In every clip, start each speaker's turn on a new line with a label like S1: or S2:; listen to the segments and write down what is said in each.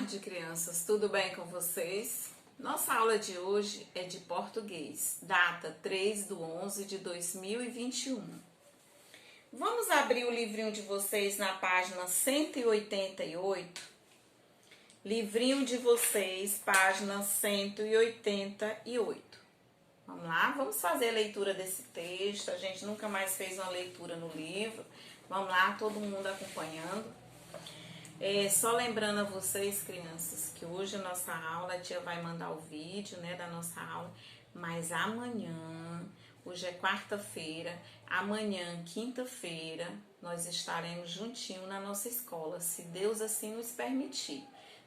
S1: tarde, crianças. Tudo bem com vocês? Nossa aula de hoje é de português, data 3/11/2021. Vamos abrir o livrinho de vocês na página 188. Livrinho de vocês, página 188. Vamos lá? Vamos fazer a leitura desse texto. A gente nunca mais fez uma leitura no livro. Vamos lá, todo mundo acompanhando. Só lembrando a vocês, crianças, que hoje a nossa aula, a tia vai mandar o vídeo, da nossa aula, mas amanhã, hoje é quarta-feira, amanhã, quinta-feira, nós estaremos juntinho na nossa escola, se Deus assim nos permitir.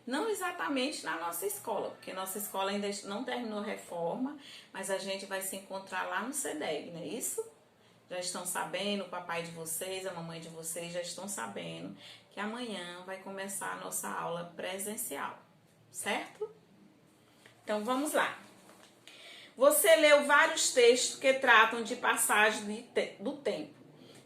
S1: Não exatamente na nossa escola, porque nossa escola ainda não terminou a reforma, mas a gente vai se encontrar lá no CEDEG, não é isso? Já estão sabendo, o papai de vocês, a mamãe de vocês já estão sabendo que amanhã vai começar a nossa aula presencial, certo? Então vamos lá. Você leu vários textos que tratam de passagem do tempo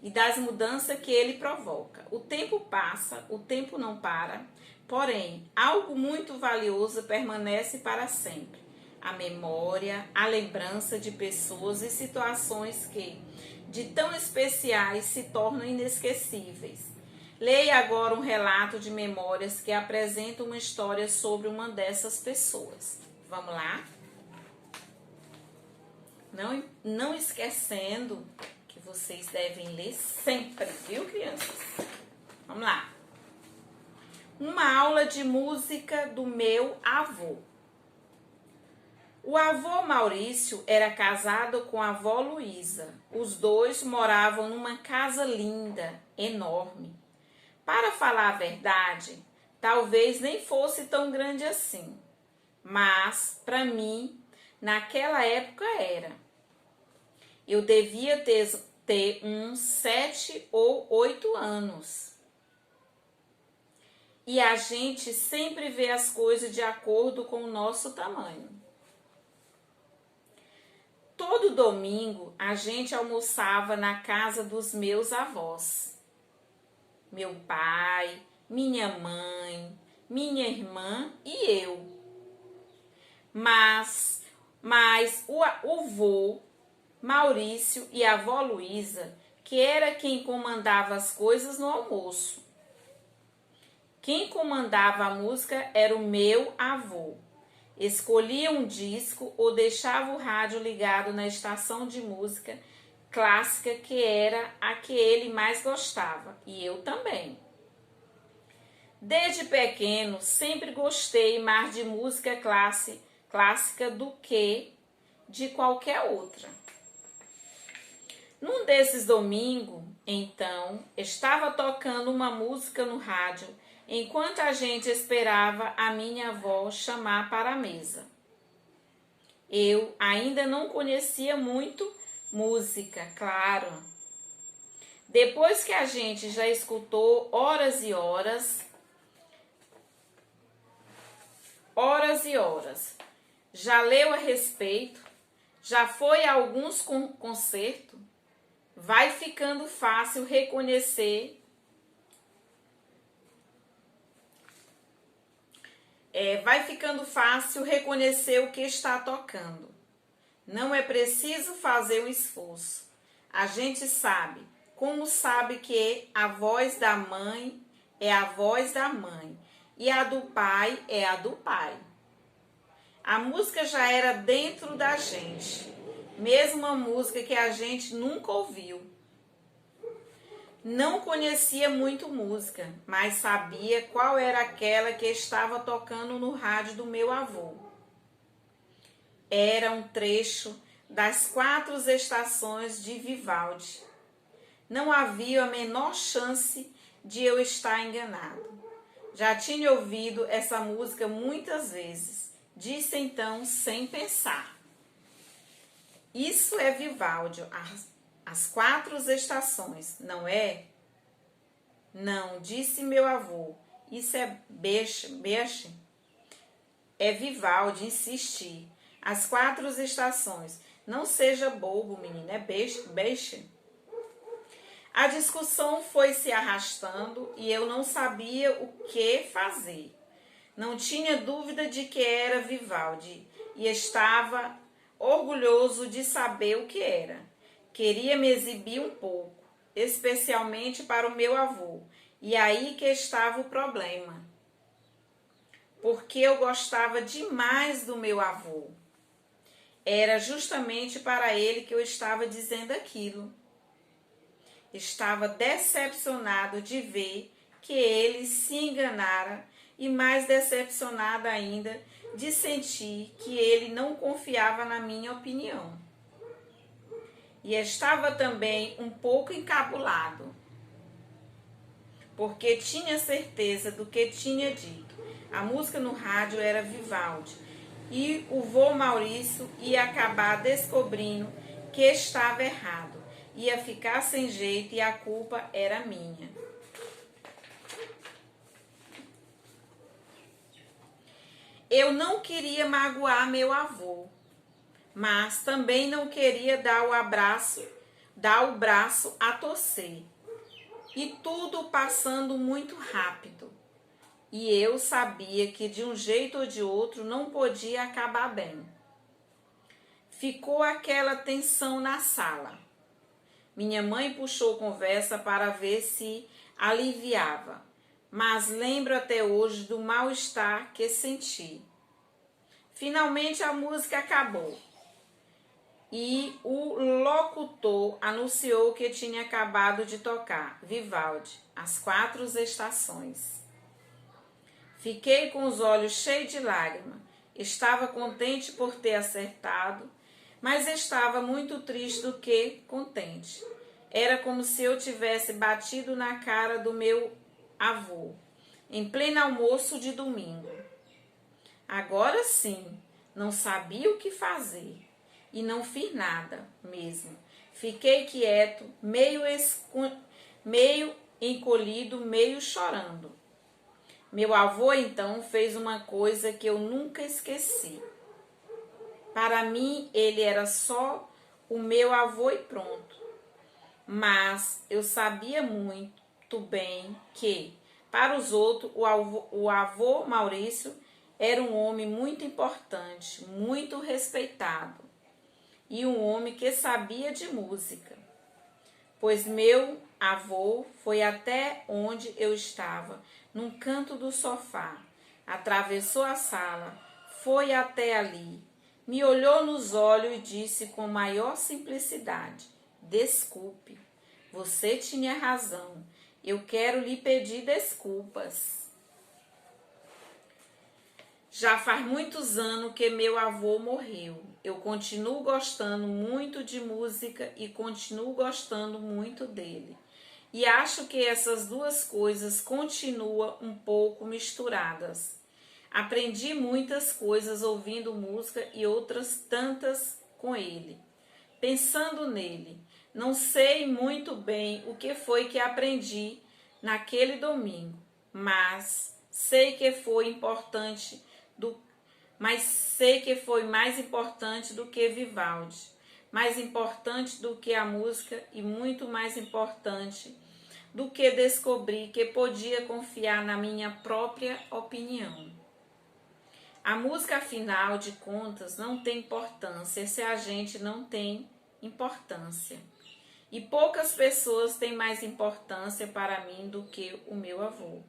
S1: e das mudanças que ele provoca. O tempo passa, o tempo não para, porém, algo muito valioso permanece para sempre. A memória, a lembrança de pessoas e situações que, de tão especiais, se tornam inesquecíveis. Leia agora um relato de memórias que apresenta uma história sobre uma dessas pessoas. Vamos lá? Não esquecendo que vocês devem ler sempre, viu, crianças? Vamos lá. Uma aula de música do meu avô. O avô Maurício era casado com a avó Luísa. Os dois moravam numa casa linda, enorme. Para falar a verdade, talvez nem fosse tão grande assim. Mas, para mim, naquela época era. Eu devia ter uns 7 ou 8 anos. E a gente sempre vê as coisas de acordo com o nosso tamanho. Todo domingo a gente almoçava na casa dos meus avós. Meu pai, minha mãe, minha irmã e eu. Mas o vô Maurício e a avó Luísa, que era quem comandava as coisas no almoço. Quem comandava a música era o meu avô. Escolhia um disco ou deixava o rádio ligado na estação de música clássica que era a que ele mais gostava, e eu também. Desde pequeno, sempre gostei mais de música clássica do que de qualquer outra. Num desses domingos, então, estava tocando uma música no rádio, enquanto a gente esperava a minha avó chamar para a mesa. Eu ainda não conhecia muito música, claro. Depois que a gente já escutou horas e horas, já leu a respeito, já foi a alguns concertos, vai ficando fácil reconhecer o que está tocando. Não é preciso fazer um esforço. A gente sabe, como sabe que a voz da mãe é a voz da mãe e a do pai é a do pai. A música já era dentro da gente, mesmo uma música que a gente nunca ouviu. Não conhecia muito música, mas sabia qual era aquela que estava tocando no rádio do meu avô. Era um trecho das 4 estações de Vivaldi. Não havia a menor chance de eu estar enganado. Já tinha ouvido essa música muitas vezes. Disse então, sem pensar. Isso é Vivaldi, as 4 estações, não é? Não, disse meu avô. Isso é Bach. É Vivaldi, insisti. As 4 estações. Não seja bobo, menina, é Bach. A discussão foi se arrastando e eu não sabia o que fazer. Não tinha dúvida de que era Vivaldi e estava orgulhoso de saber o que era. Queria me exibir um pouco, especialmente para o meu avô. E aí que estava o problema. Porque eu gostava demais do meu avô. Era justamente para ele que eu estava dizendo aquilo. Estava decepcionado de ver que ele se enganara e mais decepcionada ainda de sentir que ele não confiava na minha opinião. E estava também um pouco encabulado, porque tinha certeza do que tinha dito. A música no rádio era Vivaldi e o vô Maurício ia acabar descobrindo que estava errado. Ia ficar sem jeito e a culpa era minha. Eu não queria magoar meu avô, mas também não queria dar o braço a torcer. E tudo passando muito rápido. E eu sabia que de um jeito ou de outro não podia acabar bem. Ficou aquela tensão na sala. Minha mãe puxou conversa para ver se aliviava, mas lembro até hoje do mal-estar que senti. Finalmente a música acabou e o locutor anunciou que tinha acabado de tocar Vivaldi, As Quatro Estações. Fiquei com os olhos cheios de lágrimas. Estava contente por ter acertado, mas estava muito triste do que contente. Era como se eu tivesse batido na cara do meu avô, em pleno almoço de domingo. Agora sim, não sabia o que fazer e não fiz nada mesmo. Fiquei quieto, meio encolhido, meio chorando. Meu avô então fez uma coisa que eu nunca esqueci. Para mim, ele era só o meu avô e pronto. Mas eu sabia muito bem que, para os outros, o avô Maurício era um homem muito importante, muito respeitado e um homem que sabia de música. Pois meu avô foi até onde eu estava, num canto do sofá, atravessou a sala, foi até ali, me olhou nos olhos e disse com maior simplicidade: desculpe, você tinha razão, eu quero lhe pedir desculpas. Já faz muitos anos que meu avô morreu. Eu continuo gostando muito de música e continuo gostando muito dele. E acho que essas duas coisas continuam um pouco misturadas. Aprendi muitas coisas ouvindo música e outras tantas com ele, pensando nele. Não sei muito bem o que foi que aprendi naquele domingo, mas sei que foi mais importante do que Vivaldi, mais importante do que a música e muito mais importante do que descobrir que podia confiar na minha própria opinião. A música, afinal de contas, não tem importância se a gente não tem importância. E poucas pessoas têm mais importância para mim do que o meu avô.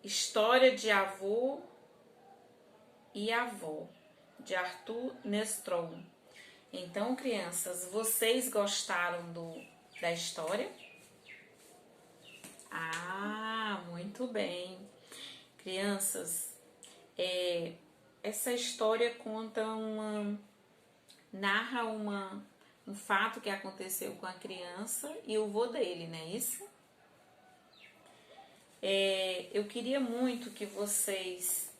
S1: História de avô e avó, de Arthur Nestron. Então, crianças, vocês gostaram da história? Ah, muito bem. Crianças, essa história narra um fato que aconteceu com a criança e o vô dele, não é isso? Eu queria muito que vocês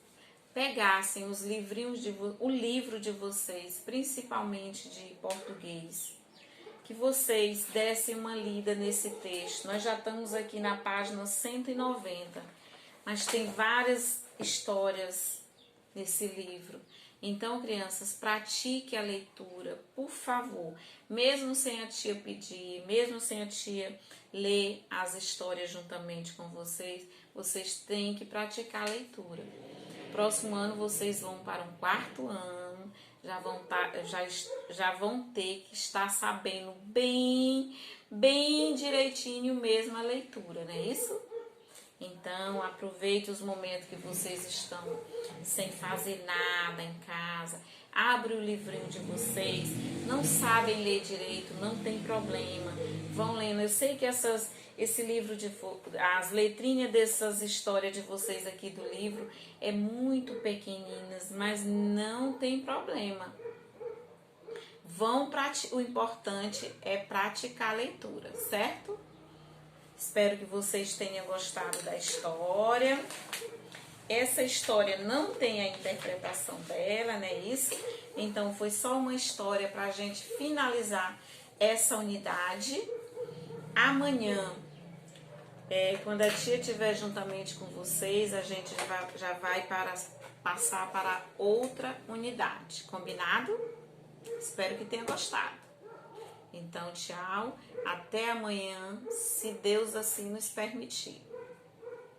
S1: pegassem o livro de vocês, principalmente de português, que vocês dessem uma lida nesse texto. Nós já estamos aqui na página 190, mas tem várias histórias nesse livro. Então, crianças, pratique a leitura, por favor. Mesmo sem a tia pedir, mesmo sem a tia ler as histórias juntamente com vocês, vocês têm que praticar a leitura. Próximo ano vocês vão para um quarto ano, já vão ter que estar sabendo bem direitinho mesmo a leitura, não é isso? Então, aproveite os momentos que vocês estão sem fazer nada em casa. Abre o livrinho de vocês. Não sabem ler direito, não tem problema. Vão lendo. Eu sei que esse livro, as letrinhas dessas histórias de vocês aqui do livro é muito pequeninas, mas não tem problema. O importante é praticar a leitura, certo? Espero que vocês tenham gostado da história. Essa história não tem a interpretação dela, não é isso? Então, foi só uma história para a gente finalizar essa unidade. Amanhã, quando a tia estiver juntamente com vocês, a gente já vai passar para outra unidade. Combinado? Espero que tenham gostado. Então, tchau. Até amanhã, se Deus assim nos permitir.